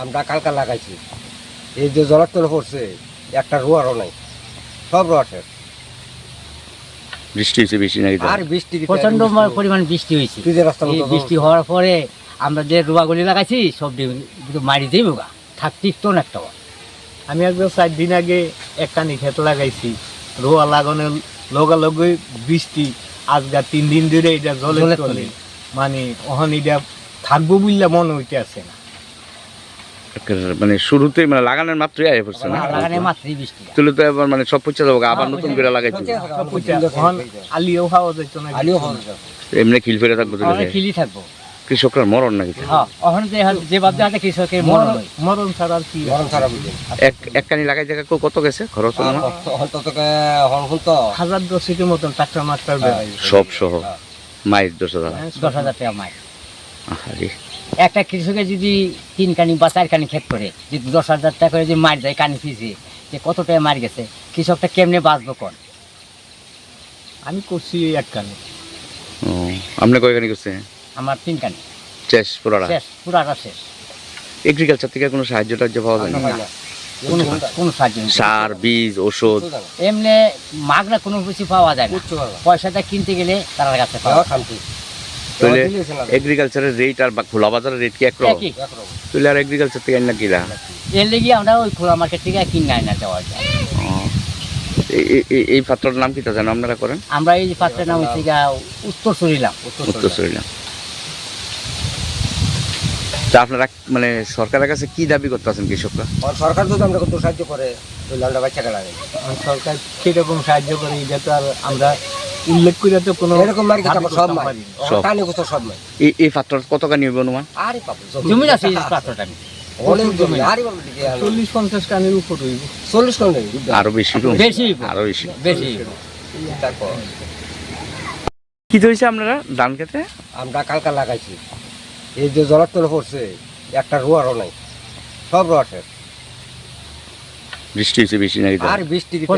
আমরা কালকা লাগাইছি, এই যে জলের তলে পড়ছে একটা রোয়ারও নাই, সব রোয়া শেষ। বৃষ্টি হয়েছে বেশি নাকি? আর বৃষ্টি প্রচন্ড পরিমাণ বৃষ্টি হয়েছে। তুই যে রাস্তা এই বৃষ্টি হওয়ার পরে আমরা যে রোয়াগুলি লাগাইছি সব মারি দিয়ে বোগা থাক টিকতো না একটা। আমি একদম 4 দিন আগে একখানি ক্ষেত লাগাইছি, রোয়া লাগানোর লগালগই বৃষ্টি, আজকে 3 দিন ধরে এটা জলের তলে, মানে ওখানে এটা থাকবো বললে মনে হইতে আছে না। মানে শুরুতে মানে লাগানোর মাত্রই আয় পড়ছে না, লাগানোর মাত্রই বৃষ্টি তুলে তো এবার মানে সব পচে যাবো, আবার নতুন করে লাগাইছি। আলিও খাওয়া যেত না, আলিও খাওয়া যেত। এমনি খিল ফেলে থাকবো, খিলি থাকবো। কৃষকরা মরণ নাকি? যে বাদ দিয়ে কৃষকের মরণ ছাড়া আর কি। গরম ছাড়া বুঝে একখানি লাগাই জায়গা কত গেছে খরচ? তো 1010 মতন ট্রাক্টর মাস্টার সব সহ মাইর 10,000। 10,000 টাকা মাই। আরে একটা কৃষকের যদি 3 কানি বা 4 কানি ক্ষেত করে যদি 10,000 টাকা করে যদি মার যায় কানি ফিজে, যে কত টাকা মার গেছে, কৃষকটা কেমনে বাঁচবো কোন? আমি করছি একখানি। আপনি কয়খানি করছে? আমার 3 কানি শেষ পুরাটা? শেষ, পুরাটা শেষ। এগ্রিকালচার থেকে কোনো সাহায্য টাহায্য পাওয়া যায় না? কোনো সাহায্য নেই। সার, বীজ, ওষুধ এমনি মাগনা কোনো কিছু পাওয়া যায় না, পয়সাটা কিনতে গেলে তার কাছে পাওয়া শান্তি। তাহলে এগ্রিকালচারের রেট আর খোলা বাজারের রেট কি একরকম? একই। তাহলে আর এগ্রিকালচার থেকে আইনা কিরা? এর লেগে আমরা ওই খোলা মার্কেট থেকে কিনে আনা দেওয়া যায়। এই পাত্রটার নাম কি তা জানো আপনারা করেন? আমরা এই পাত্রের নাম হচ্ছে উত্তর সরিলাম। উত্তর সরিলাম। তা আপনারা মানে সরকারের কাছে কি দাবি করতেছেন কৃষকরা? সরকার যদি আমরা কত সাহায্য করে তাহলে আমরা বাচ্চাকে লাগাই। সরকার কিরকম সাহায্য করে এটা তো আর আমরা উল্লেখ করে তো কোনো এরকম মারি সব মারি, কানে কোথাও সব মারি। এই পাত্র কত কানি হবে অনুমান? আরে পাবো জমি আছে এই পাত্রটা আমি অনেক জমি, আরে বাবা 40-50 কানের উপর হইব। 40 কোন নেই আরো বেশি বেশি আরো বেশি বেশি। তারপর কি হয়েছে আপনারা ধান খেতে? আমরা কালকা লাগাইছি, এই যে জলের তলে পড়ছে একটা রোয়ারও নাই, সব রোয়া শেষ। বৃষ্টি হয়েছে বেশি নাকি? আর বৃষ্টি